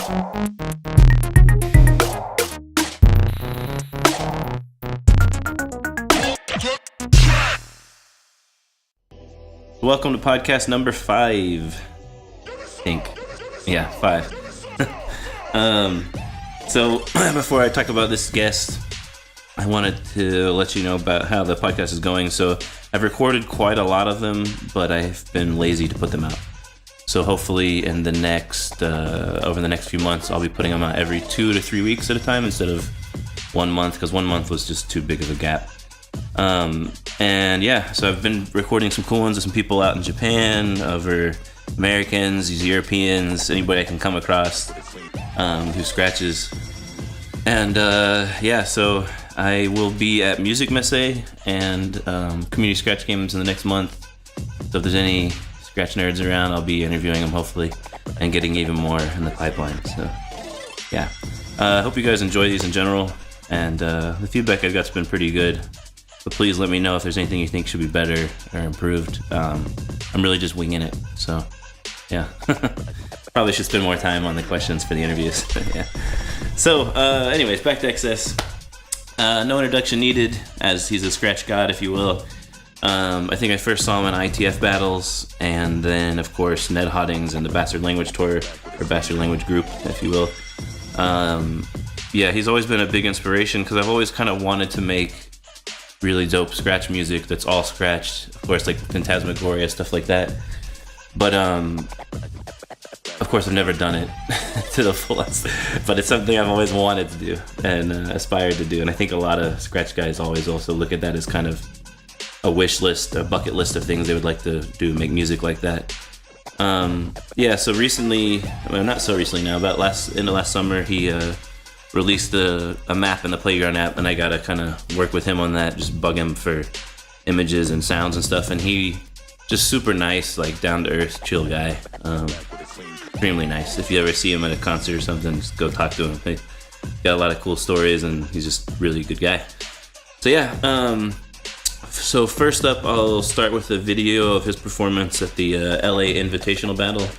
Welcome to podcast number 5, I think. Yeah, 5. So before I talk about this guest, I wanted to let you know about how the podcast is going. So I've recorded quite a lot of them, but I've been lazy to put them out. So hopefully in the next, over the next few months, I'll be putting them out every 2 to 3 weeks at a time instead of 1 month, because 1 month was just too big of a gap. And yeah, so I've been recording some cool ones with some people out in Japan, over Americans, these Europeans, anybody I can come across who scratches. And yeah, so I will be at Music Messe and community scratch games in the next month. So if there's any scratch nerds around, I'll be interviewing them hopefully and getting even more in the pipeline. So yeah, I hope you guys enjoy these in general, and the feedback I've got's been pretty good. But please let me know if there's anything you think should be better or improved. I'm really just winging it, so yeah. Probably should spend more time on the questions for the interviews. Yeah. So anyways, back to XS. No introduction needed, as he's a scratch god, if you will. I think I first saw him in ITF battles, and then of course Ned Hoddings and the Bastard Language Tour, or Bastard Language Group, if you will. Yeah, he's always been a big inspiration, because I've always kind of wanted to make really dope scratch music that's all scratched, of course, like Phantasmagoria, stuff like that. But of course I've never done it to the fullest, but it's something I've always wanted to do and aspired to do. And I think a lot of scratch guys always also look at that as kind of a wish list, a bucket list of things they would like to do, make music like that. Yeah, so recently, well, not so recently now, but in the last summer, he released a map in the Playground app, and I gotta kind of work with him on that, just bug him for images and sounds and stuff. And he just super nice, like down to earth, chill guy. Extremely nice. If you ever see him at a concert or something, just go talk to him. He's got a lot of cool stories, and he's just really a good guy. So yeah, so first up, I'll start with a video of his performance at the LA Invitational Battle.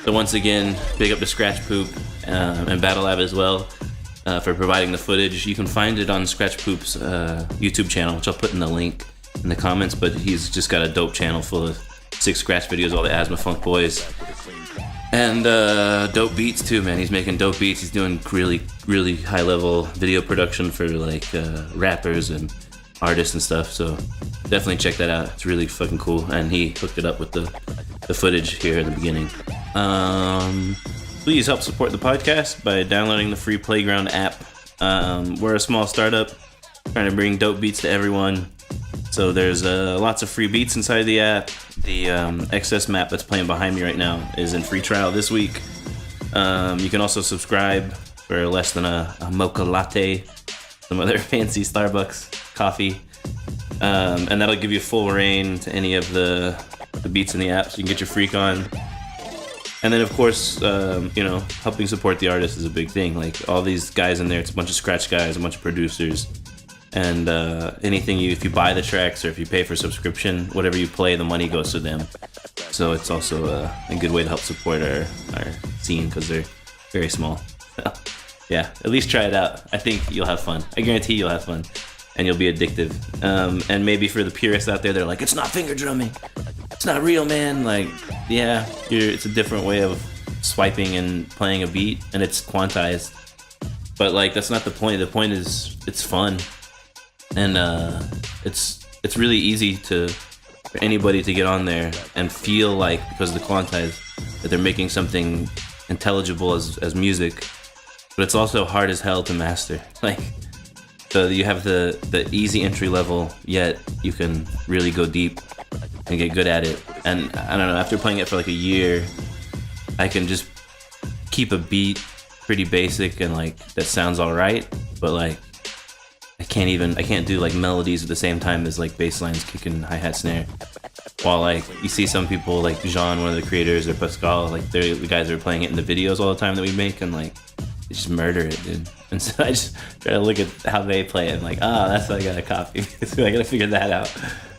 So once again, big up to Scratch Poop and Battle Lab as well for providing the footage. You can find it on Scratch Poop's YouTube channel, which I'll put in the link in the comments, but he's just got a dope channel full of 6 scratch videos, all the Asthma Funk boys. And dope beats too, man. He's making dope beats. He's doing really, really high level video production for like rappers and artists and stuff. So definitely check that out. It's really fucking cool. And he hooked it up with the footage here in the beginning. Please help support the podcast by downloading the free Playground app. We're a small startup trying to bring dope beats to everyone. So there's lots of free beats inside the app. The XS map that's playing behind me right now is in free trial this week. You can also subscribe for less than a mocha latte, some other fancy Starbucks coffee. And that'll give you full reign to any of the beats in the app, so you can get your freak on. And then of course, you know, helping support the artist is a big thing. Like all these guys in there, it's a bunch of scratch guys, a bunch of producers. And anything if you buy the tracks or if you pay for subscription, whatever you play, the money goes to them. So it's also a good way to help support our scene, because they're very small. So, yeah, at least try it out. I think you'll have fun. I guarantee you'll have fun, and you'll be addictive. And maybe for the purists out there, they're like, it's not finger drumming, it's not real, man. Like, yeah, it's a different way of swiping and playing a beat, and it's quantized. But like, that's not the point. The point is it's fun. And it's really easy for anybody to get on there and feel like, because of the quantize, that they're making something intelligible as music, but it's also hard as hell to master. Like, so you have the easy entry level, yet you can really go deep and get good at it. And I don't know, after playing it for like a year, I can just keep a beat pretty basic and like that sounds all right, but like I can't do like melodies at the same time as like bass lines kicking hi-hat snare. While like you see some people like Jean, one of the creators, or Pascal, like they're the guys that are playing it in the videos all the time that we make, and like they just murder it, dude. And so I just try to look at how they play it and like, that's what I gotta copy. So I gotta figure that out.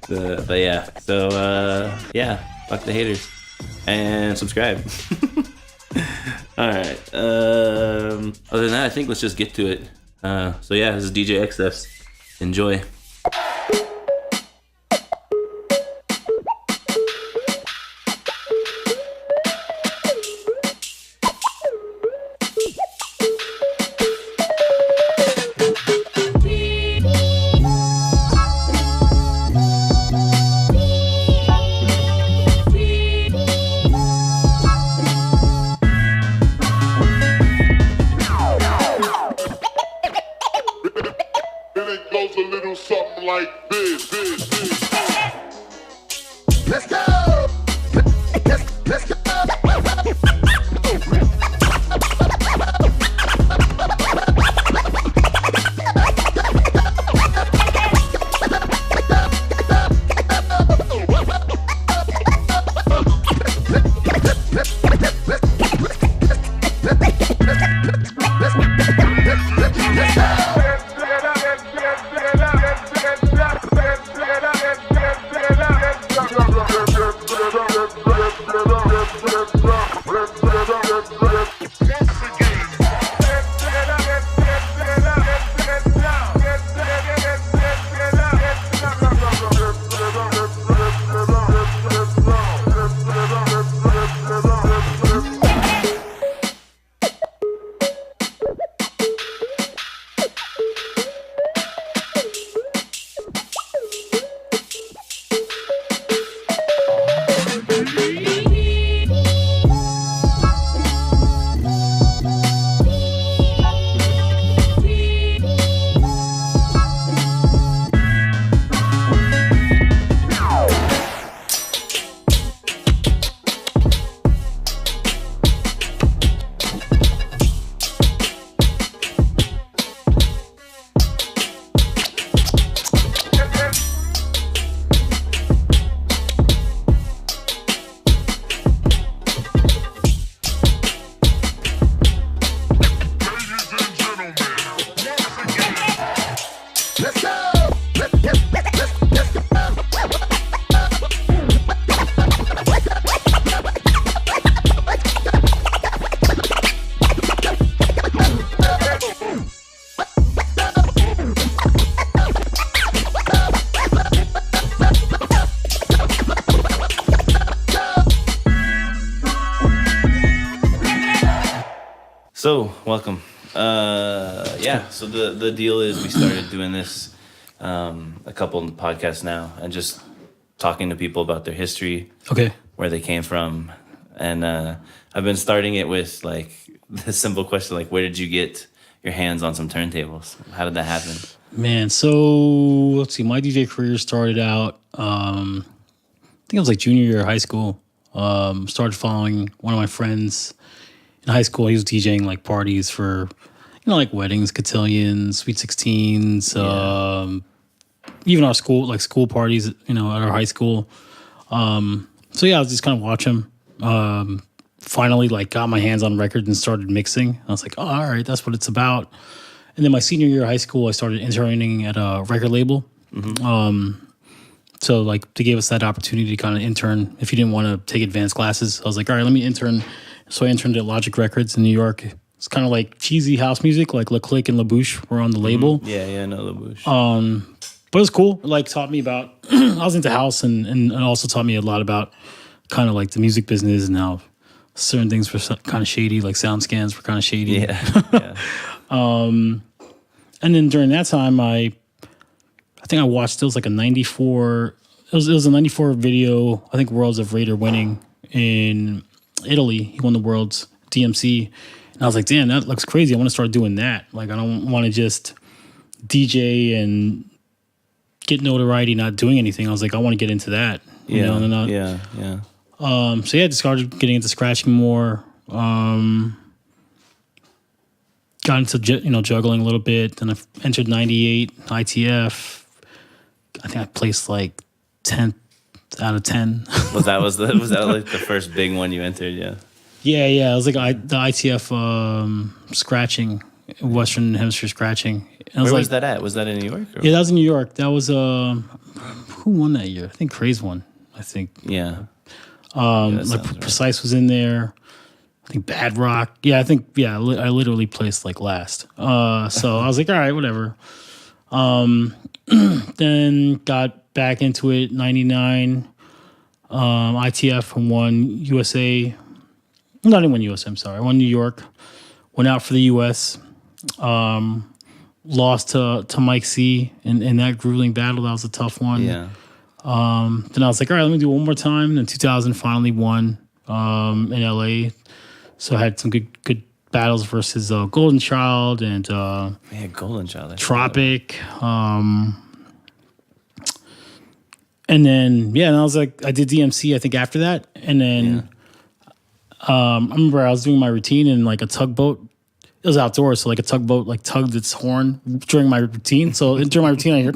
But yeah, so yeah, fuck the haters and subscribe. All right. Other than that, I think let's just get to it. So yeah, this is DJ XF's. Enjoy. So, welcome. So the deal is we started doing this a couple of podcasts now and just talking to people about their history, where they came from. And I've been starting it with like the simple question, like, where did you get your hands on some turntables? How did that happen? Man, so let's see. My DJ career started out, I think it was like junior year of high school. Started following one of my friends in high school. He was DJing like parties for, like weddings, cotillions, sweet 16s, even our school parties, at our high school. So yeah, I was just kind of watching him. Finally, like got my hands on records and started mixing. I was like, oh, all right, that's what it's about. And then my senior year of high school, I started interning at a record label. Mm-hmm. So like they gave us that opportunity to kind of intern if you didn't want to take advanced classes. I was like, all right, let me intern. So I interned at Logic Records in New York. It's kind of like cheesy house music, like Le Click and La Bouche were on the label. Yeah, I know La Bouche. But it was cool. It like taught me about, I was into house and it also taught me a lot about kind of like the music business and how certain things were kind of shady, like sound scans were kind of shady. Yeah. And then during that time, I think I watched, it was like a 94, it was a 94 video, I think Worlds of Raider winning in Italy. He won the Worlds DMC. And I was like, damn, that looks crazy. I want to start doing that. Like, I don't want to just DJ and get notoriety not doing anything. I was like, I want to get into that. Yeah. So yeah, I just started getting into scratching more. Got into juggling a little bit. Then I entered 98 ITF. I think I placed like 10th out of 10. Was that like the first big one you entered? Yeah. Yeah. It was like the ITF scratching, Western Hemisphere scratching. Where was that at? Was that in New York? Yeah, that was in New York. That was who won that year? I think Craze won. I think. Yeah. Like Precise was in there. I think Bad Rock. Yeah, I literally placed like last. So I was like, all right, whatever. Then got back into it, 99. ITF and won USA. Not even won USA, I'm sorry. I won New York. Went out for the US. Lost to Mike C in that grueling battle. That was a tough one. Yeah. Then I was like, all right, let me do it one more time. Then 2000 finally won in LA. So I had some good battles versus Golden Child and Golden Child. Tropic. And then, and I was like, I did DMC, I think, after that. And then I remember I was doing my routine in like a tugboat. It was outdoors, so like a tugboat like tugged its horn during my routine. So during my routine, I hear,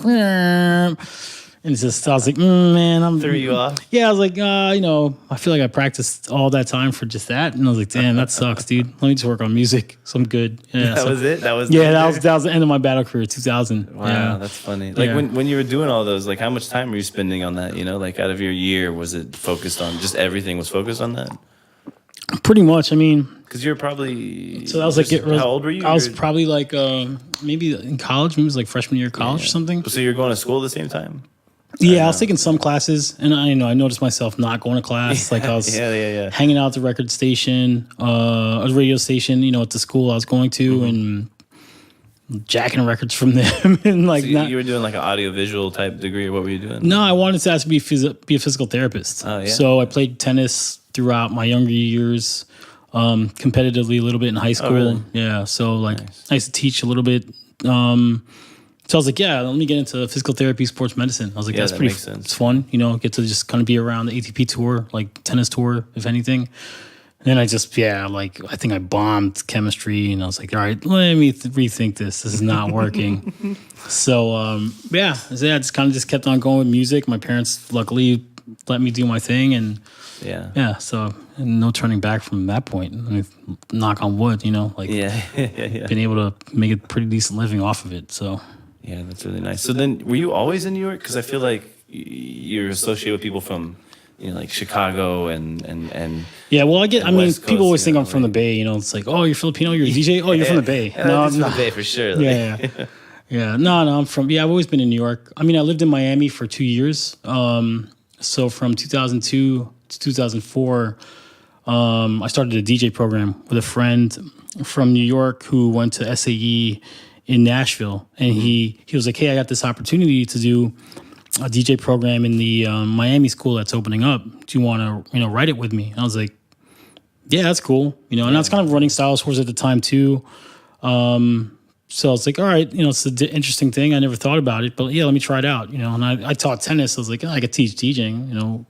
and it's just, I was like, man, threw you off? Yeah, I was like, I feel like I practiced all that time for just that. And I was like, damn, that sucks, dude. Let me just work on music. So I'm good. Yeah, that was it? That was the end of my battle career, 2000. Wow, yeah. That's funny. Like when you were doing all those, like how much time were you spending on that? Like out of your year, was it focused on, just everything was focused on that? Pretty much. I mean, because you're probably, so that was like, how old were you? I was probably like, maybe in college, maybe it was like freshman year of college or something. So you're going to school at the same time? Yeah, I was taking some classes, and I noticed myself not going to class. Like I was hanging out at the record station, a radio station, at the school I was going to, and jacking records from them. And like, so you were doing like an audiovisual type degree, or what were you doing? No, I wanted to actually be a physical therapist. Oh, yeah. So I played tennis throughout my younger years, competitively a little bit in high school. Oh, really? Yeah, so like I used to teach a little bit. So I was like, let me get into physical therapy, sports medicine. I was like, that's pretty it's fun, get to just kind of be around the ATP tour, like tennis tour, if anything. And then I just, I think I bombed chemistry, and I was like, all right, let me rethink this. This is not working. So, I just kind of just kept on going with music. My parents luckily let me do my thing, and so no turning back from that point. I mean, knock on wood, been able to make a pretty decent living off of it, so. Yeah, that's really nice. So then, were you always in New York? Because I feel like you're associated with people from, like Chicago and yeah. Well, people always think I'm from the Bay. It's like, oh, you're Filipino, you're a DJ. Oh, you're from the Bay. No, I'm from the Bay for sure. Like. Yeah. No, I'm from. Yeah, I've always been in New York. I mean, I lived in Miami for 2 years. So from 2002 to 2004, I started a DJ program with a friend from New York who went to SAE in Nashville, and he was like, hey, I got this opportunity to do a DJ program in the Miami school that's opening up. Do you want to write it with me? And I was like, yeah, that's cool. And that's kind of running Style Wars at the time too. So I was like, all right, it's an interesting thing. I never thought about it, but let me try it out. And I taught tennis. I was like, I could teach DJing.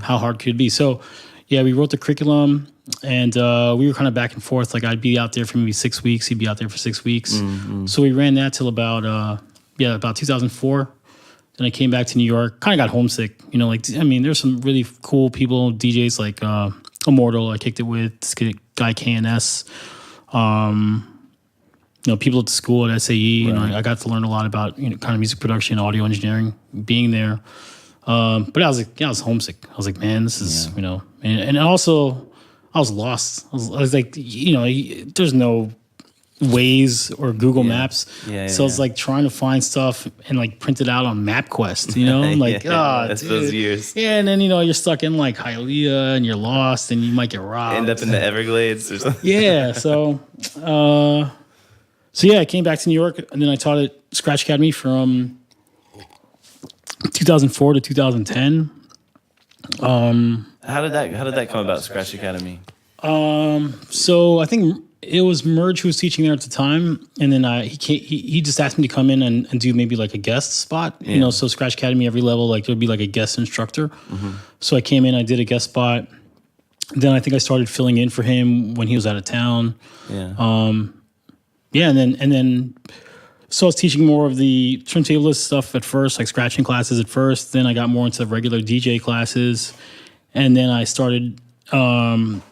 How hard could it be? So we wrote the curriculum. And we were kind of back and forth. Like I'd be out there for maybe 6 weeks. He'd be out there for 6 weeks. Mm-hmm. So we ran that till about 2004. Then I came back to New York. Kind of got homesick. There's some really cool people, DJs like Immortal. I kicked it with this guy KNS. People at the school at SAE. Right. I got to learn a lot about kind of music production, audio engineering, being there. But I was like, I was homesick. I was like, man, this is and also. I was lost. I was like, there's no Waze or Google Maps. So it's like trying to find stuff and like print it out on MapQuest, I'm like, that's dude. Those years. Yeah, and then, you're stuck in like Hialeah and you're lost and you might get robbed. End up in the Everglades or something. Yeah, so I came back to New York, and then I taught at Scratch Academy from 2004 to 2010. How did that come about, Scratch Academy? So I think it was Merge who was teaching there at the time, and then he just asked me to come in and do maybe like a guest spot. So Scratch Academy, every level, like there'd be like a guest instructor. Mm-hmm. So I came in, I did a guest spot. Then I think I started filling in for him when he was out of town. Yeah. And then so I was teaching more of the turntablist stuff at first, like scratching classes at first. Then I got more into regular DJ classes. And then I started, I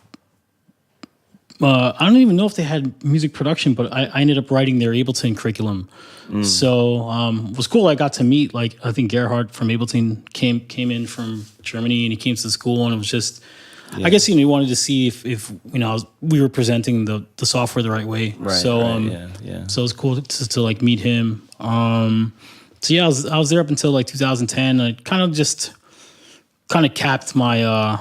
don't even know if they had music production, but I ended up writing their Ableton curriculum. So it was cool. I got to meet, like, I think Gerhard from Ableton came in from Germany, and he came to the school, and it was just, I guess he wanted to see if we were presenting the software the right way. Right. So So it was cool to like meet him. So yeah, I was there up until like 2010. I kind of capped my.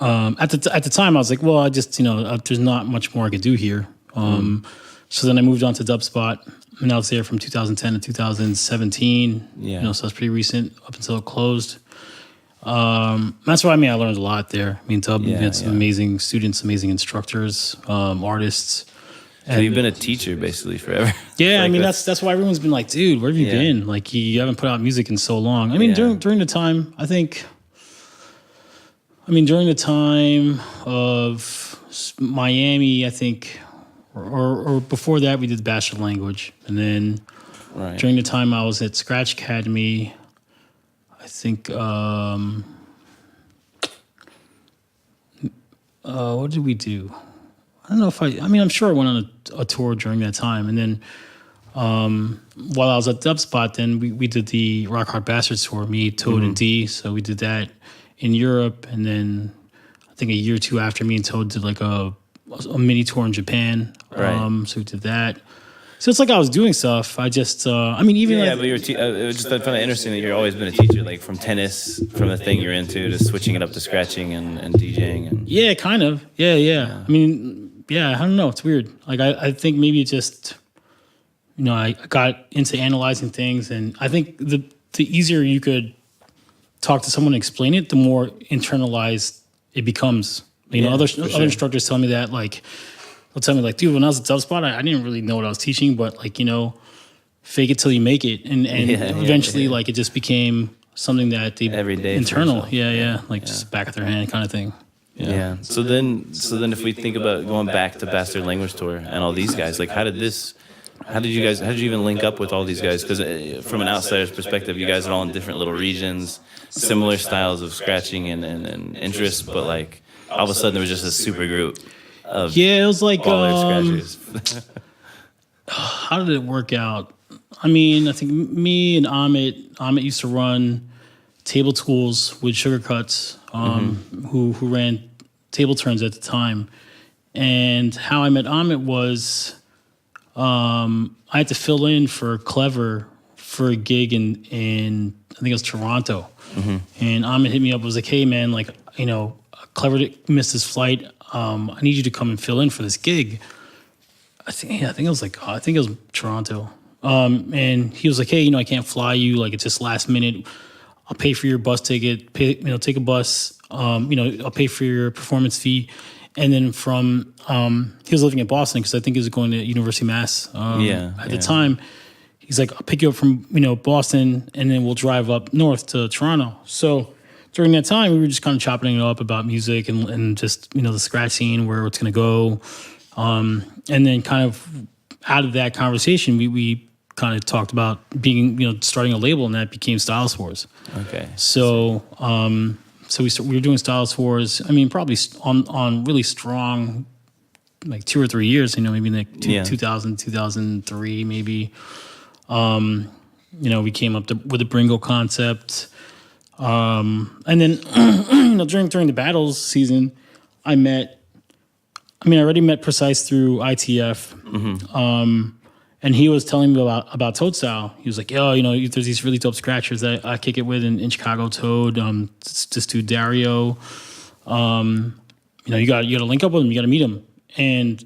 At the time, I was like, well, I just there's not much more I could do here. So then I moved on to Dubspot, and I was there from 2010 to 2017. Yeah. So it's pretty recent up until it closed. That's what I mean. I learned a lot there. I mean, Dub, we had some amazing students, amazing instructors, artists. So you've been a teacher basically forever. Yeah, Like I mean that's why everyone's been like, dude, where have you been? Like you haven't put out music in so long. I mean, during the time, during the time of Miami, I think, or before that, we did Bachelor Language, and then during the time I was at Scratch Academy, I think. What did we do? I don't know if I'm sure I went on a tour during that time. And then while I was at Dubspot, then we did the Rock Hard Bastards tour, me, Toad, and D. So we did that in Europe. And then I think a year or two after, me and Toad did like a mini tour in Japan. Right. So we did that. So it's like I was doing stuff. I just, but you were it was just kind of interesting that you've always been a teacher, like from tennis, from the thing you're into, to switching it up to scratching and DJing. And yeah, kind of. Yeah. I mean, I don't know. It's weird. Like I think maybe it just, I got into analyzing things, and I think the easier you could talk to someone and explain it, the more internalized it becomes. Other instructors tell me that, like, they'll tell me like, dude, when I was at Dubspot, I didn't really know what I was teaching, but like, fake it till you make it, and eventually like it just became something that they every day internal, just back of their hand kind of thing. Yeah. So then if we think about going back to Bastard Language Tour and all these guys, like how did you even link up with all these guys? Because from an outsider's perspective, you guys are all in different little regions, similar styles of scratching and interests, but like all of a sudden there was just a super group of it was like all their scratchers. How did it work out? I mean, I think me and Amit used to run Table Tools with Sugar Cuts, who ran Table Turns at the time. And how I met Amit was I had to fill in for Clever for a gig in I think it was Toronto. And Amit hit me up, was like, hey man, like, Clever missed his flight. I need you to come and fill in for this gig. I think it was Toronto. And he was like, hey, I can't fly you. Like, it's just last minute. I'll pay for your bus ticket. Take a bus. I'll pay for your performance fee. And then from he was living in Boston because I think he was going to University of Mass. At the time, he's like, I'll pick you up from Boston, and then we'll drive up north to Toronto. So during that time, we were just kind of chopping it up about music and just the scratch scene, where it's going to go. And then kind of out of that conversation, we kind of talked about being, starting a label, and that became Stylus Wars. Okay. So, we were doing Stylus Wars. I mean, probably on really strong, like 2 or 3 years. Maybe like 2000, 2003, maybe. We came up with the Bringo concept. And then, during the battles season, I already met Precise through ITF. And he was telling me about Toad Style. He was like, yo, there's these really dope scratchers that I kick it with in Chicago, Toad. This dude Dario. You got to link up with him. You got to meet him. And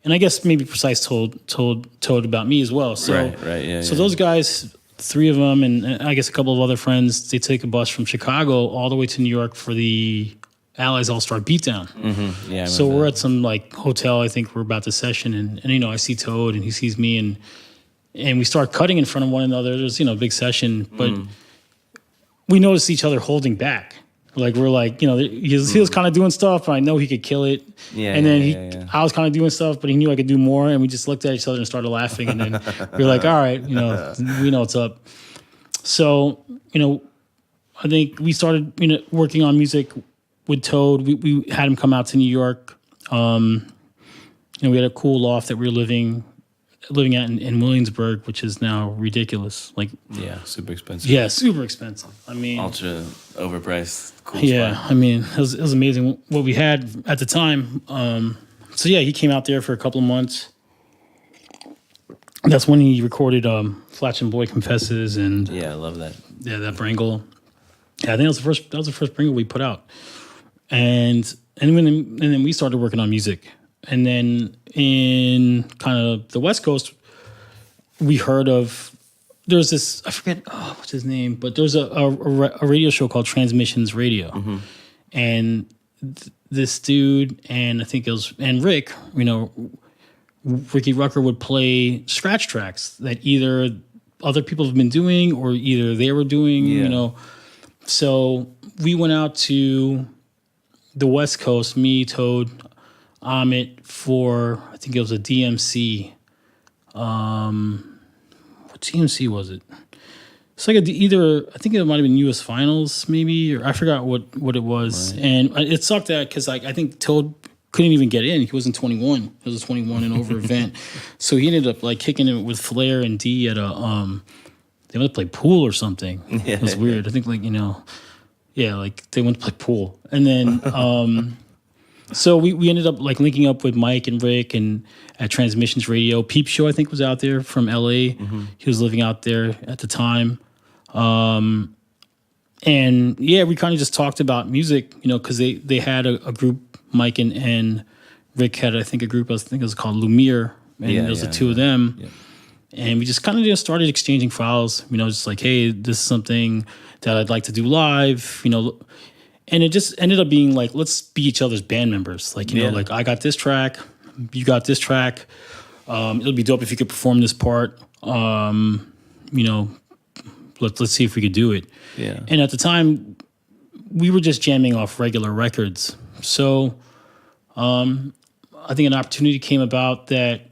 I guess maybe Precise told Toad about me as well. So, right. So those guys, 3 of them, and I guess a couple of other friends, they take a bus from Chicago all the way to New York for the Allies All-Star Beatdown. So we're at some like hotel. I think we're about to session, and I see Toad, and he sees me, and we start cutting in front of one another. There's a big session, but we notice each other holding back. Like we're like, he was kind of doing stuff, but I know he could kill it. And then I was kind of doing stuff, but he knew I could do more, and we just looked at each other and started laughing, and then we were like, all right, we know what's up. So I think we started working on music with Toad. We had him come out to New York. We had a cool loft that we were living living out in Williamsburg, which is now ridiculous. Like, Yeah, super expensive. yeah, super expensive. I mean, Ultra overpriced. Cool yeah, spot. I mean, it was amazing what we had at the time. So yeah, he came out there for a couple of months. That's when he recorded Flatch and Boy Confesses and Yeah, I love that. that Brangle. Yeah, I think that was the first Brangle we put out. And then we started working on music. And then in kind of the West Coast, we heard of there's this, I forget what's his name, but there's a radio show called Transmissions Radio. And this dude and I think it was and Rick, Ricky Rucker would play scratch tracks that either other people have been doing or either they were doing, So we went out to the West Coast, me, Toad, Amit, for, I think it was a DMC. What DMC was it? It's like I think it might have been U.S. Finals, maybe, or I forgot what it was. Right. And it sucked that because I think Toad couldn't even get in. He wasn't 21. It was a 21 and over event. So he ended up like kicking it with Flair and D at a they went to play pool or something. Yeah, it was weird. I think like like they went to play pool. And then so we ended up like linking up with Mike and Rick and at Transmissions Radio. Peep Show I think was out there from LA. He was living out there at the time. And yeah, we kind of just talked about music, because they had a group. Mike and Rick had, I think, a group. I think it was called Lumiere, and there was the two of them. Yeah. And we just kind of just started exchanging files. Just like, hey, this is something that I'd like to do live. And it just ended up being like, let's be each other's band members. Like, like I got this track, you got this track. It'll be dope if you could perform this part. Let's see if we could do it. Yeah. And at the time, we were just jamming off regular records. So I think an opportunity came about that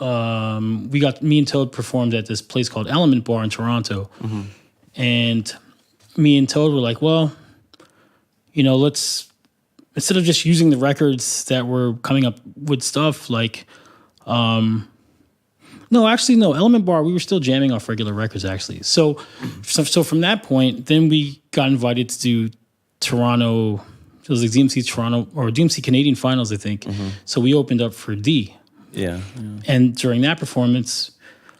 me and Toad performed at this place called Element Bar in Toronto. And me and Toad were like, well, let's, instead of just using the records that were coming up with stuff like, no, Element Bar, we were still jamming off regular records actually. So from that point, then we got invited to do Toronto. It was like DMC Toronto or DMC Canadian Finals, I think. So we opened up for D. Yeah. And during that performance,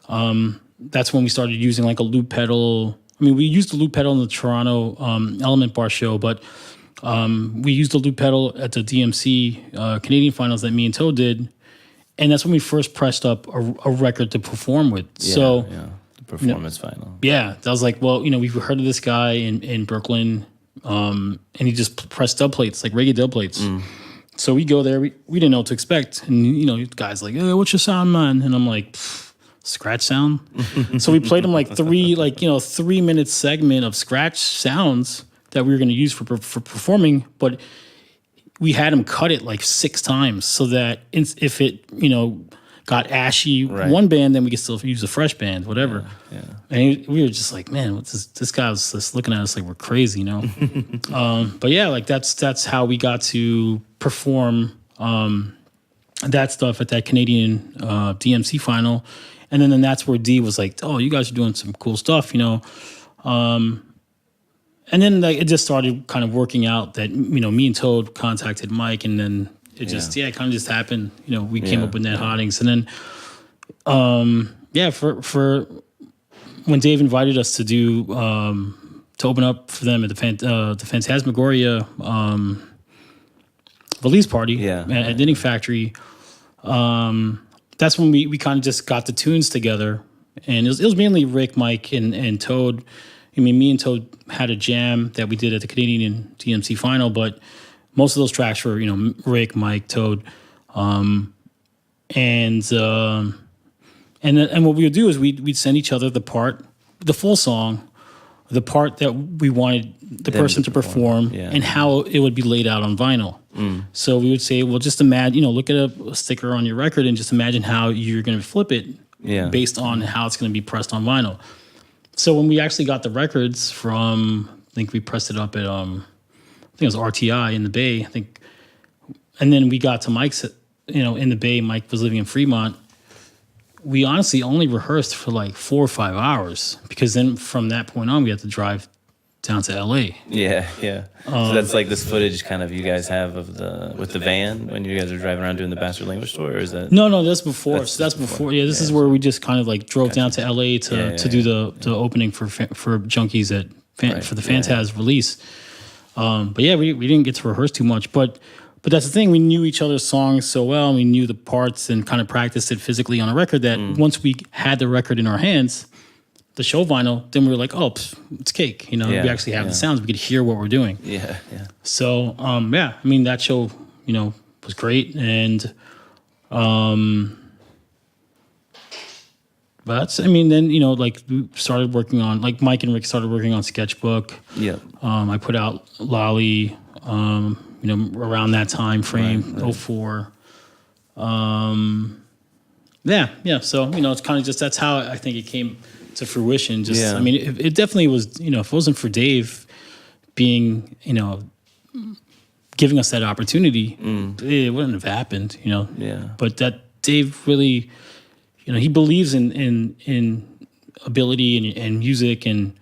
that's when we started using like a loop pedal. I mean, we used the loop pedal in the Toronto Element Bar show, but we used the loop pedal at the DMC Canadian Finals that me and Toad did. And that's when we first pressed up a record to perform with. The performance final. Yeah. That was like, well, we've heard of this guy in Brooklyn. And he just pressed dub plates, like reggae dub plates. So we go there, we didn't know what to expect. And, the guy's like, hey, what's your sound, man? And I'm like, scratch sound? So we played him like 3-minute segment of scratch sounds that we were going to use for performing. But we had him cut it like 6 times so that if it, got ashy one band, then we could still use a fresh band, whatever. Yeah. And we were just like, man, what's this guy was just looking at us like we're crazy, But yeah, like that's how we got to perform that stuff at that Canadian DMC final. And then that's where D was like, oh, you guys are doing some cool stuff, And then like it just started kind of working out that, me and Toad contacted Mike, and then it just, it kind of just happened. We came up with Ned Hoddings. And then, for when Dave invited us to do, to open up for them at the Phantasmagoria release party at Knitting Factory, that's when we kind of just got the tunes together. And it was mainly Rick, Mike, and Toad. I mean, me and Toad had a jam that we did at the Canadian DMC final, but most of those tracks were, Rick, Mike, Toad, and what we would do is we'd send each other the full song, the part that we wanted the person to perform, and how it would be laid out on vinyl. So we would say, well, just imagine, look at a sticker on your record and just imagine how you're going to flip it based on how it's going to be pressed on vinyl. So when we actually got the records from, I think we pressed it up at I think it was RTI in the Bay, I think. And then we got to Mike's, in the Bay. Mike was living in Fremont. we honestly only rehearsed for like 4 or 5 hours, because then from that point on we had to drive down to LA. Yeah, yeah. So that's like this footage kind of you guys have of with the van when you guys are driving around doing the Bastard Language tour, or is that? No, that's before. So that's before. Yeah, this is where we just kind of like drove down to LA to do the opening for Junkies for the Fantaz release. But yeah, we didn't get to rehearse too much, but that's the thing. We knew each other's songs so well, and we knew the parts and kind of practiced it physically on a record that once we had the record in our hands, the show vinyl, then we were like, oh, it's cake. You know, we actually have the sounds. We could hear what we're doing. Yeah, yeah. So, I mean, that show, was great. And, but then, like we started working on, like Mike and Rick started working on Sketchbook. Yeah. I put out Lolly, around that time frame, 04. Yeah. So, it's kind of just, that's how I think it came to fruition. I mean, it definitely was, if it wasn't for Dave being, giving us that opportunity, it wouldn't have happened, Yeah. But that Dave really, he believes in ability and music and,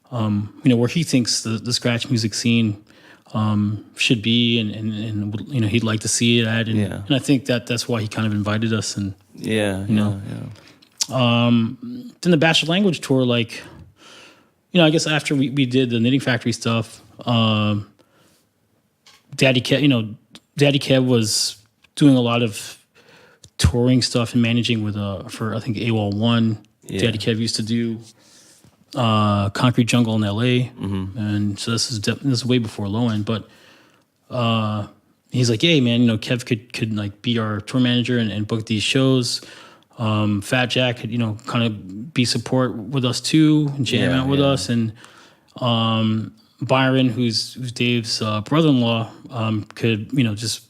where he thinks the scratch music scene should be and he'd like to see it at. And I think that's why he kind of invited us. And, then the Bastard Language tour, like, I guess after we did the Knitting Factory stuff, Daddy Kev was doing a lot of touring stuff and managing with for I think AWOL 1. Yeah. Daddy Kev used to do Concrete Jungle in LA, and so this is way before Low End, but he's like, hey man, Kev could like be our tour manager and book these shows. Fat Jack could, kind of be support with us too and jam out with us. And Byron, who's Dave's brother-in-law, could, just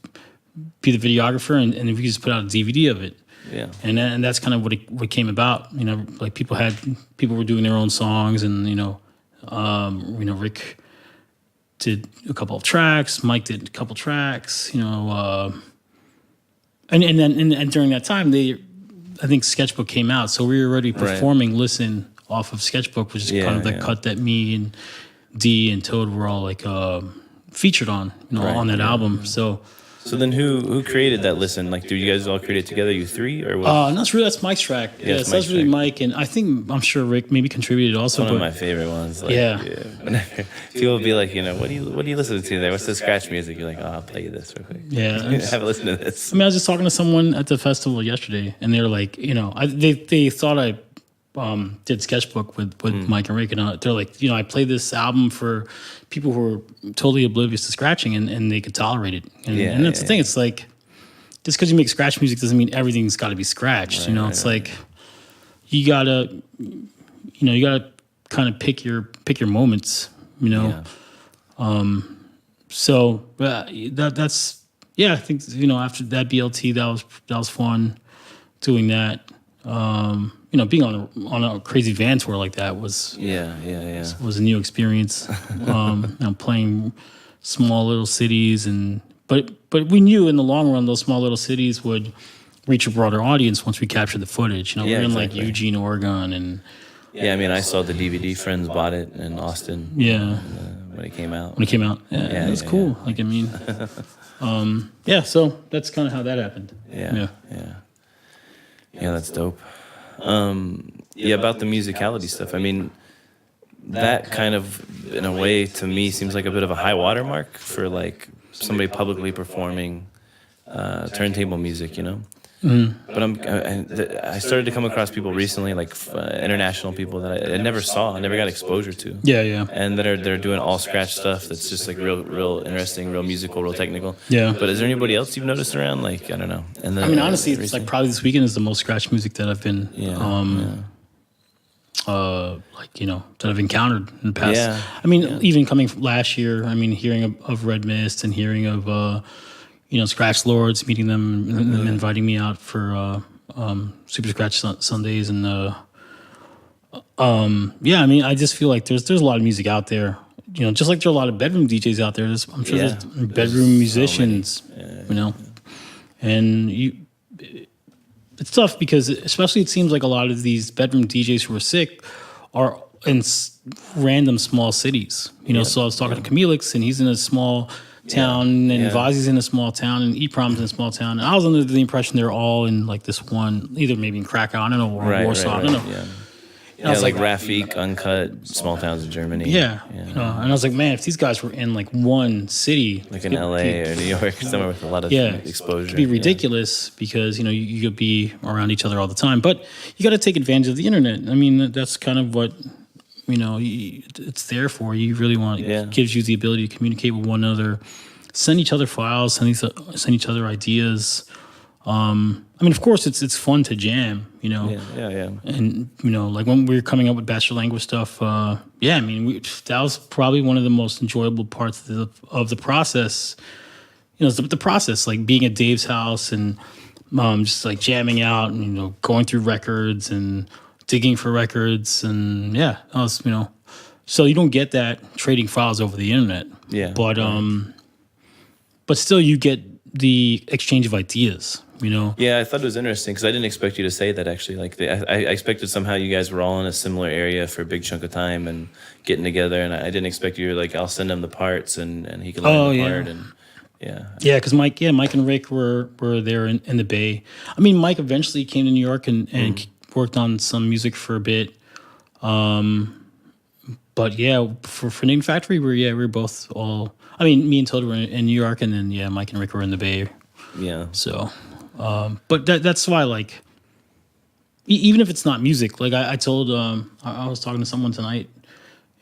be the videographer and we could just put out a DVD of it. Yeah. And that's kind of what came about. Like people were doing their own songs and, Rick did a couple of tracks, Mike did a couple tracks, and then during that time I think Sketchbook came out, so we were already performing Listen off of Sketchbook, which is kind of the cut that me and D and Toad were all like featured on, on that album. So then who created that Listen? Like, do you guys all create it together, you three, or what? That's Mike's track. Yeah, so that's really Mike, and I'm sure Rick maybe contributed also. One of my favorite ones. Like, whenever people will be like, what are you listening to there? What's the scratch music? You're like, oh, I'll play you this real quick. Yeah. Have a listen to this. I mean, I was just talking to someone at the festival yesterday, and they were like, they thought I did Sketchbook with Mike and Rick, and they're like, I played this album for people who are totally oblivious to scratching and they could tolerate it. And that's the thing. It's like, just because you make scratch music doesn't mean everything's got to be scratched. It's like you gotta kind of pick your moments. So that's I think after that BLT that was fun doing that. Being on a crazy van tour like that was a new experience. Playing small little cities but we knew in the long run those small little cities would reach a broader audience once we captured the footage. We're in like Eugene, Oregon, and I mean, I saw the DVD. Friends bought it in Austin. Yeah, when it came out. It was cool. Like I mean, So that's kind of how that happened. Yeah, that's dope. About the musicality stuff. I mean, that kind of, in a way, to me, seems like a bit of a high watermark for like somebody publicly performing turntable music, But I started to come across people recently, like international people that I never saw, I never got exposure to. Yeah. And they're doing all scratch stuff that's just like real interesting, real musical, real technical. Yeah. But is there anybody else you've noticed around? Like, I don't know. And then, I mean, honestly, it's like probably this weekend is the most scratch music that I've been, that I've encountered in the past. Yeah. I mean, even coming from last year, I mean, hearing of Red Mist and hearing of, Scratch Lords, meeting them and them inviting me out for Super Scratch Sundays. And, I mean, I just feel like there's a lot of music out there. Just like there are a lot of bedroom DJs out there. I'm sure there's bedroom musicians, and it's it's tough because especially it seems like a lot of these bedroom DJs who are sick are in random small cities. You know, so I was talking to Camilix, and he's in a small town, and Vazi's in a small town, and Eprom's in a small town. And I was under the impression they're all in like this one, either maybe in Krakow, I don't know, or Warsaw, I don't know. Yeah. And I was like Rafik, Uncut, small towns in Germany. Yeah. You know, and I was like, man, if these guys were in like one city, like in LA or New York, somewhere with a lot of exposure, it'd be ridiculous because, you know, you could be around each other all the time. But you got to take advantage of the internet. I mean, that's kind of what, you know, it's there for. You really want, it gives you the ability to communicate with one another, send each other files, send each other ideas. I mean, of course, it's fun to jam, you know. Yeah. And you know, like when we were coming up with Bachelor Language stuff, I mean, that was probably one of the most enjoyable parts of the process. You know, the process, like being at Dave's house and just like jamming out and, you know, going through records and digging for records, and that was, you know, so you don't get that trading files over the internet. Yeah. But still, you get the exchange of ideas. You know? Yeah, I thought it was interesting because I didn't expect you to say that, actually. Like, I expected somehow you guys were all in a similar area for a big chunk of time and getting together, and I didn't expect you to, like, I'll send him the parts and he can learn the part. And yeah, because Mike and Rick were there in the Bay. I mean, Mike eventually came to New York and worked on some music for a bit. But yeah, for Name Factory, we were both all. I mean, me and Todd were in New York, and then Mike and Rick were in the Bay. Yeah. So. But that's why, like, even if it's not music, like I told, I was talking to someone tonight,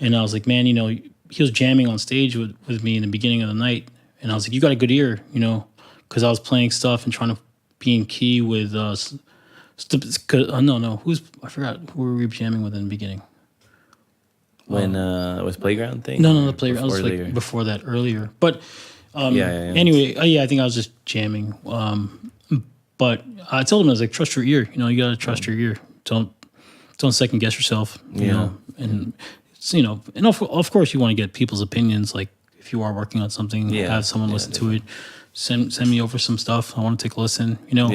and I was like, man, you know, he was jamming on stage with me in the beginning of the night, and I was like, you got a good ear, you know, because I was playing stuff and trying to be in key with, I forgot who were we jamming with in the beginning. When with Playground thing? No, the Playground. I was like before that, earlier, but. Anyway, I think I was just jamming. But I told him, I was like, trust your ear. You know, you got to trust your ear. Don't second guess yourself. You know, and it's, you know, and of course you want to get people's opinions. Like if you are working on something, have someone listen to it. Send me over some stuff. I want to take a listen. You know,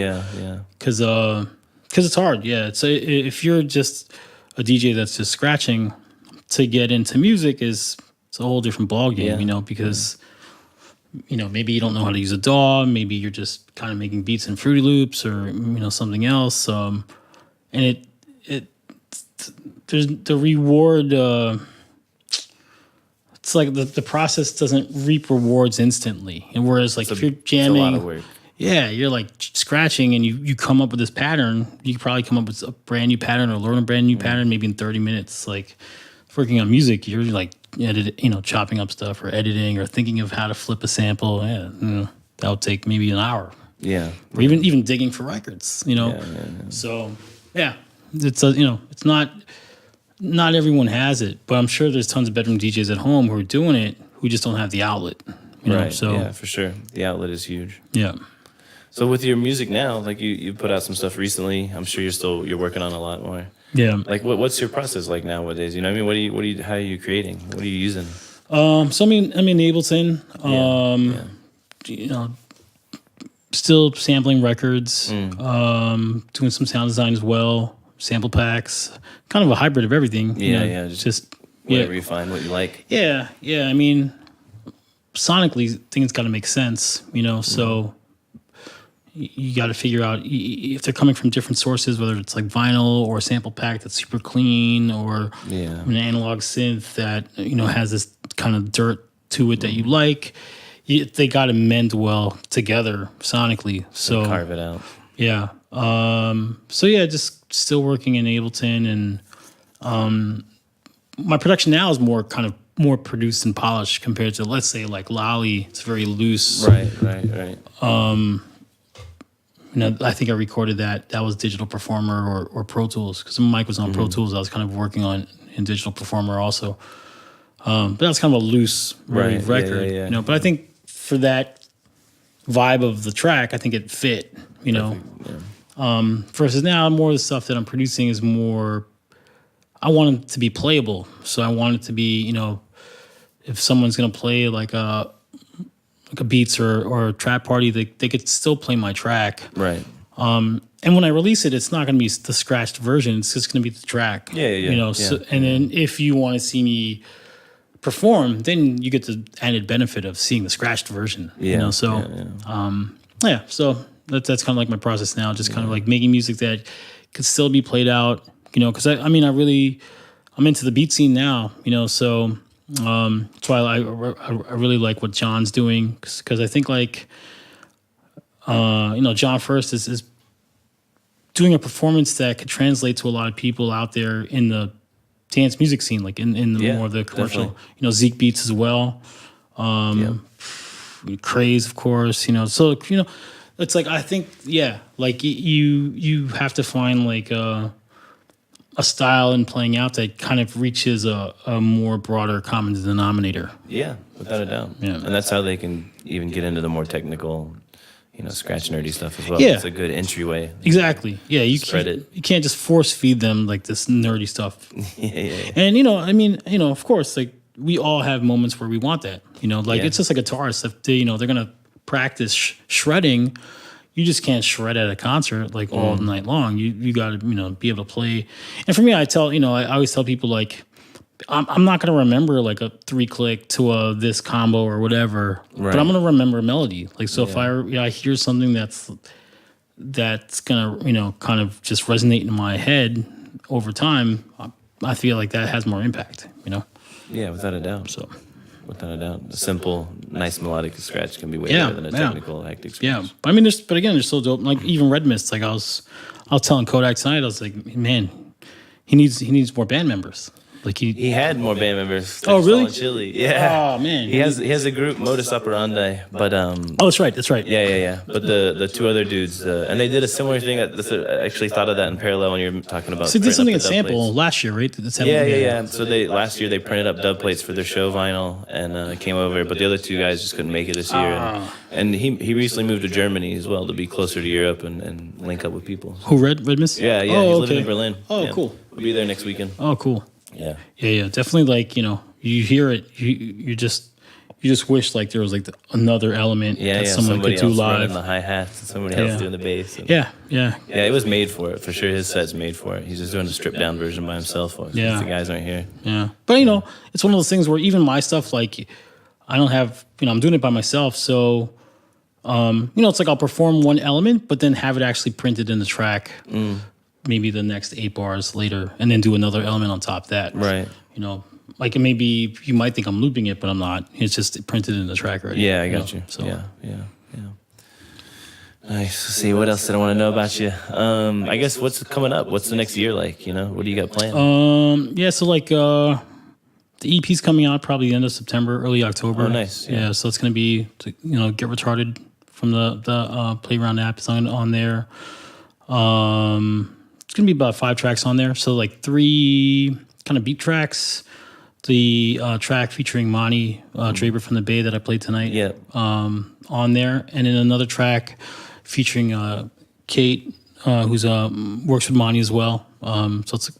because it's hard. Yeah, it's if you're just a DJ that's just scratching, to get into music it's a whole different ballgame. You know, because. You know, maybe you don't know how to use a DAW. Maybe you're just kind of making beats in Fruity Loops or, you know, something else. And there's the reward. It's like the process doesn't reap rewards instantly. And whereas like if you're jamming, it's a lot of work. Yeah, you're like scratching and you come up with this pattern. You could probably come up with a brand new pattern or learn a brand new pattern maybe in 30 minutes. Like working on music, you're like, chopping up stuff or editing or thinking of how to flip a sample. Yeah, you know, that would take maybe an hour. Yeah. Or even digging for records, you know. Yeah. So, it's it's not everyone has it, but I'm sure there's tons of bedroom DJs at home who are doing it who just don't have the outlet. You know? So yeah, for sure. The outlet is huge. Yeah. So with your music now, like you put out some stuff recently. I'm sure you're working on a lot more. Yeah. Like what's your process like nowadays? You know what I mean? How are you creating? What are you using? So I'm in Ableton. You know, still sampling records, doing some sound design as well, sample packs, kind of a hybrid of everything. Just whatever you find, what you like. Yeah. I mean, sonically, things got to make sense, you know, so you got to figure out if they're coming from different sources, whether it's like vinyl or a sample pack that's super clean or an analog synth that, you know, has this kind of dirt to it that you like. They got to mend well together sonically. So carve it out. Yeah. Just still working in Ableton, and my production now is more produced and polished compared to, let's say, like Lolly. It's very loose. Right. You know, I think I recorded that was Digital Performer or Pro Tools, because Mike was on Pro Tools. I was kind of working on in Digital Performer also. But that's kind of a loose record, you know. But I think for that vibe of the track, I think it fit, you know. Versus now, more of the stuff that I'm producing is more. I want it to be playable, so I want it to be, you know, if someone's gonna play like a Beats or a trap party, they could still play my track. Right. and when I release it, it's not going to be the scratched version. It's just going to be the track. Yeah. You know, so, and then if you want to see me perform, then you get the added benefit of seeing the scratched version. Yeah. You know, so so that's kind of like my process now, just kind of like making music that could still be played out. You know, because I'm into the beat scene now. You know, so that's why I really like what John's doing, because I think like John First is doing a performance that could translate to a lot of people out there in the dance music scene, like in the more of the commercial, definitely. Zeke Beats as well. Craze, of course, so, it's like, I think, like you have to find like a style in playing out that kind of reaches a more broader common denominator. Yeah, without a doubt. Yeah. And that's how they can even get into the more technical, scratch nerdy stuff as well. Yeah. It's a good entryway. Exactly. Yeah, you can't just force feed them like this nerdy stuff. Yeah. And of course, like we all have moments where we want that. It's just like guitarists. If they're gonna practice shredding, you just can't shred at a concert like all night long. You got to be able to play. And for me, I always tell people like, I'm not going to remember like a 3-click to a this combo or whatever, but I'm going to remember a melody. Like, so if I hear something that's going to, kind of just resonate in my head over time, I feel like that has more impact, Yeah, without a doubt. So, without a doubt, a simple, nice melodic scratch can be way better than a technical, hectic scratch. Yeah, but I mean, they're so dope. Like even Red Mist, like I was telling Kodak tonight, I was like, man, he needs more band members. Like he had more band members. Oh, really? Chili. Yeah. Oh man. He has a group, Modus Operandi, but Oh, that's right. Yeah. But the two other dudes, and they did a similar thing. I actually thought of that in parallel when you're talking about. So they did something at dub Sample plates. last year, right? Yeah. So last year they printed up dub plates for their show vinyl and came over, but the other two guys just couldn't make it this year. And he recently moved to Germany as well to be closer to Europe and link up with people. Who Red Mist? Yeah. Oh, He's okay. living in Berlin. Oh, Yeah. cool. We'll be there next weekend. Oh, cool. Yeah. Yeah. Definitely, like you hear it, you just wish like there was like another element that someone somebody could do else live. running the hi-hats and somebody else doing the bass. And Yeah. Yeah, it was made for it, for sure. His set's made for it. He's just doing a stripped-down version by himself. Yeah. The guys aren't here. Yeah. But, it's one of those things where even my stuff, like, I don't have, I'm doing it by myself. So, it's like I'll perform one element, but then have it actually printed in the track maybe the next 8 bars later, and then do another element on top of that. Right. Like maybe you might think I'm looping it, but I'm not. It's just printed in the track already. Yeah, I got you. So, Yeah. Nice. Let's see, what else did I want to know about you? I guess what's coming up? What's the next year like? What do you got planned? So like the EP's coming out probably the end of September, early October. Oh, nice. Yeah, so it's gonna be Get Retarded from the Playground app is on there. It's gonna be about 5 tracks on there. So like 3 kind of beat tracks. The track featuring Monty Draper from the Bay that I played tonight. Yeah. On there, and then another track featuring Kate, who's works with Monty as well. So it's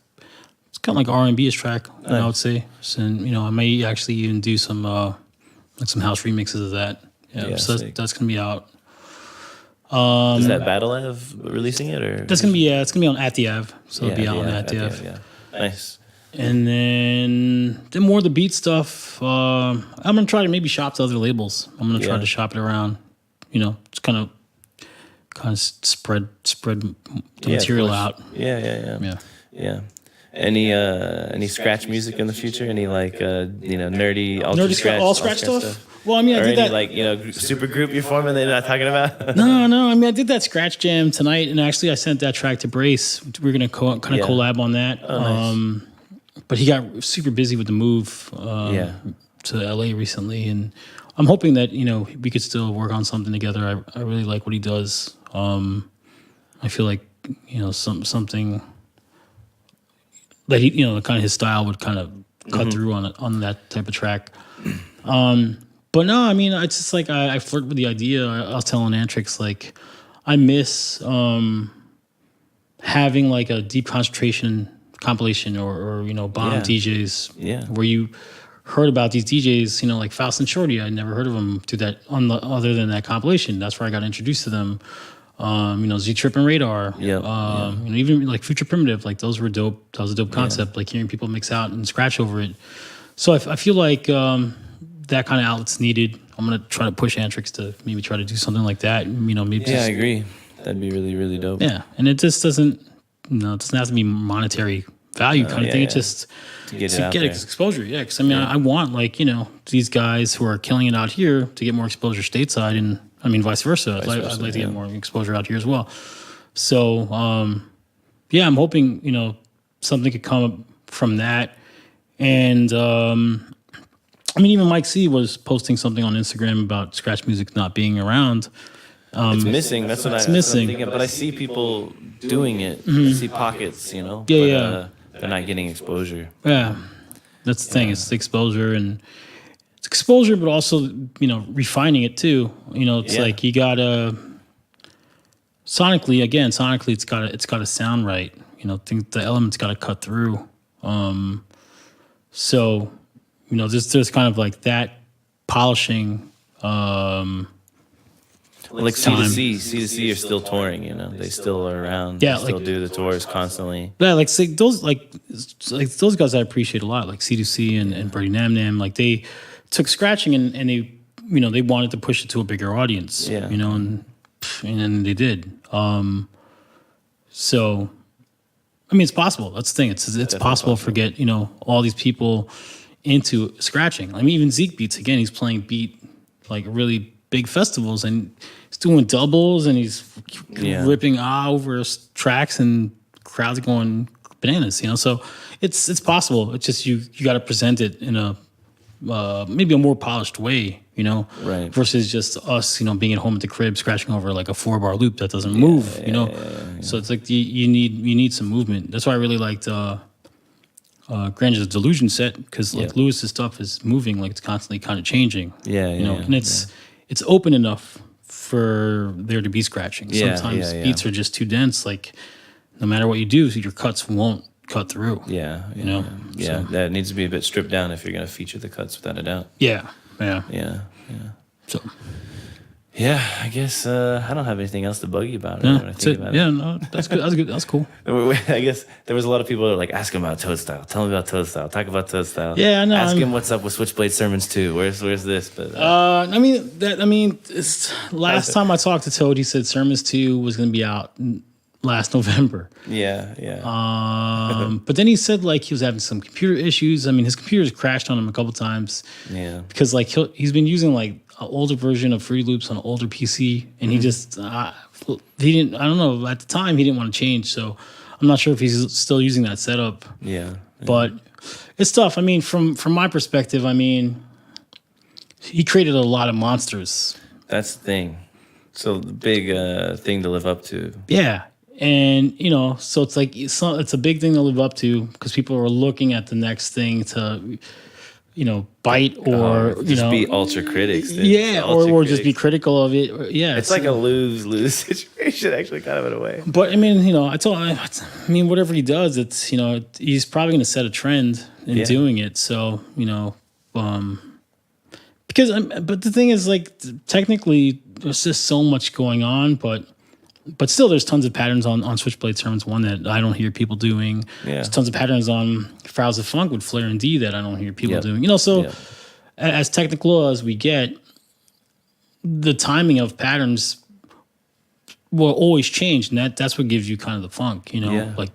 kind of like R&B-ish track, I would say. So, and I may actually even do some like some house remixes of that. Yeah, so that's gonna be out. Is that Battle Ave releasing it, or that's gonna be it's gonna be on At the Ave, so it'll be out on At the Ave. Yeah, nice. And then more of the beat stuff. I'm gonna try to maybe shop to other labels. I'm gonna try to shop it around. Just kind of spread the material out. Yeah. Any scratch music in the future? Any like nerdy ultra scratch, all scratch stuff? Well, I mean, I did any, that. like super group you're forming that you're not talking about? No. I mean, I did that scratch jam tonight, and actually, I sent that track to Brace. We're gonna collab on that. Oh, nice. But he got super busy with the move to LA recently, and I'm hoping that we could still work on something together. I really like what he does. I feel like something that he kind of his style would kind of cut through on that type of track. But no, I mean, it's just like I flirt with the idea. I was telling Antrix, like, I miss having like a deep concentration compilation or bomb DJs where you heard about these DJs, like Faust and Shorty. I never heard of them through that other than that compilation. That's where I got introduced to them. Z-Trip and Radar. Yeah. Even like Future Primitive, like those were dope. That was a dope concept. Like hearing people mix out and scratch over it. So I feel like that kind of outlet's needed. I'm gonna try to push Antrix to maybe try to do something like that. Maybe I agree. That'd be really, really dope. Yeah, and it just doesn't. It doesn't have to be monetary value kind of thing. It's just to get exposure. Yeah, because I want these guys who are killing it out here to get more exposure stateside, and vice versa. I'd like to get more exposure out here as well. So I'm hoping something could come up from that, and even Mike C was posting something on Instagram about scratch music not being around. It's missing. That's what I'm thinking. But I see people doing it. I see pockets, They're not getting exposure. Yeah, that's the thing. It's the exposure, and it's exposure, but also refining it too. It's like you gotta sonically. It's gotta sound right. Think the elements gotta cut through. So there's kind of like that polishing. Like C2C are still touring, they still are around. Yeah, they still do the tours constantly. Yeah, like those guys I appreciate a lot, like C2C and Brady Nam Nam. Like they took scratching and they they wanted to push it to a bigger audience. Yeah. And they did. So it's possible. That's the thing. It's possible to get all these people into scratching. Even Zeke Beats again. He's playing beat like really big festivals, and he's doing doubles, and he's ripping over tracks, and crowds are going bananas. So it's possible. It's just you got to present it in a maybe a more polished way. Right. Versus just us, being at home at the crib scratching over like a 4-bar loop that doesn't move. So it's like you need some movement. That's why I really liked Granger's Delusion set, because like Lewis's stuff is moving, like it's constantly kind of changing. And it's open enough for there to be scratching. Sometimes beats are just too dense. Like no matter what you do, your cuts won't cut through. That needs to be a bit stripped down if you're going to feature the cuts, without a doubt. Yeah. So. Yeah, I guess I don't have anything else to bug you about. That's good. That's good. That's cool. I guess there was a lot of people that were like, ask him about Toadstyle. Tell him about Toadstyle. Talk about Toadstyle. Yeah, I know. Ask him what's up with Switchblade Sermons 2. Where's this? But last time I talked to Toad, he said Sermons 2 was going to be out last November. But then he said like he was having some computer issues. His computer's crashed on him a couple times. Yeah. Because like he's been using like an older version of Fruity Loops on an older PC, and he just he didn't. I don't know. At the time, he didn't want to change, so I'm not sure if he's still using that setup. But it's tough. From my perspective, he created a lot of monsters. That's the thing. So the big thing to live up to. Yeah. And, so it's like, it's a big thing to live up to, because people are looking at the next thing to, bite or, just be ultra critics. Or just be critical of it. It's like a lose-lose situation, actually, kind of in a way. But, whatever he does, it's, he's probably going to set a trend in doing it. So, because, but the thing is, like, technically, there's just so much going on, but still, there's tons of patterns on Switchblade Sermons 1 that I don't hear people doing. There's tons of patterns on Frowns of Funk with Flare and D that I don't hear people doing. As technical as we get, the timing of patterns will always change, and that's what gives you kind of the funk, like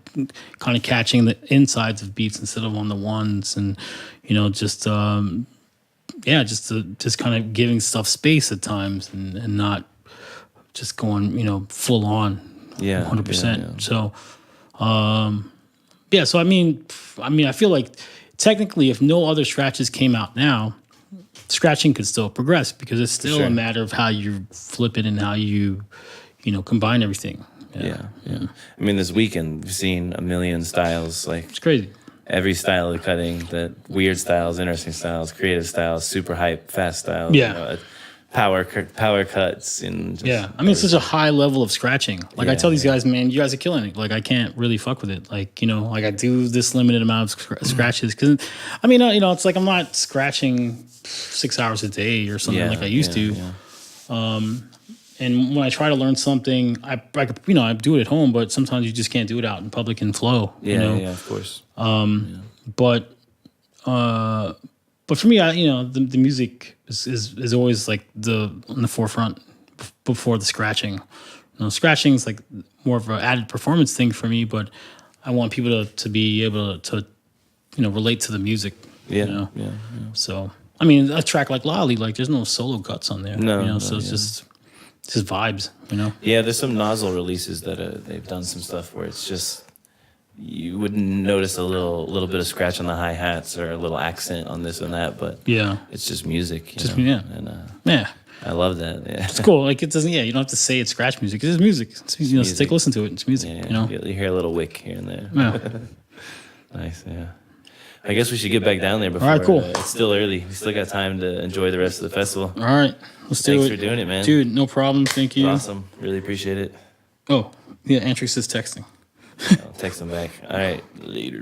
kind of catching the insides of beats instead of on the ones, and just kind of giving stuff space at times, and not just going, full on, 100%. So, So I feel like technically, if no other scratches came out now, scratching could still progress, because it's still a matter of how you flip it and how you, combine everything. This weekend we've seen a million styles. Like it's crazy. Every style of cutting, that weird styles, interesting styles, creative styles, super hype, fast styles. Power cuts and it's such a high level of scratching. Like I tell these guys, man, you guys are killing it. Like I can't really fuck with it. Like like I do this limited amount of scratches, because it's like I'm not scratching 6 hours a day or something like I used to. And when I try to learn something, I do it at home, but sometimes you just can't do it out in public and flow. Yeah, of course. But for me, the music is always like on the forefront before the scratching. Scratching is like more of an added performance thing for me, but I want people to be able to relate to the music. Yeah. So I mean, a track like Lolly, like there's no solo cuts on there. No, so it's just vibes. Yeah, there's some nozzle releases that they've done some stuff where it's just you wouldn't notice a little bit of scratch on the hi hats or a little accent on this and that, but yeah, it's just music. And yeah. I love that. Yeah, it's cool. Like it doesn't. Yeah, you don't have to say it's scratch music. It's music. It's, music. Take a listen to it. It's music. Yeah, you hear a little wick here and there. Yeah. Nice. Yeah. I guess we should get back down there before. All right, cool. It's still early. We still got time to enjoy the rest of the festival. All right, let's do it. Thanks for doing it, man. Dude, no problem. Thank you. Awesome. Really appreciate it. Oh, yeah. Antrix is texting. I'll text him back. All right. Later.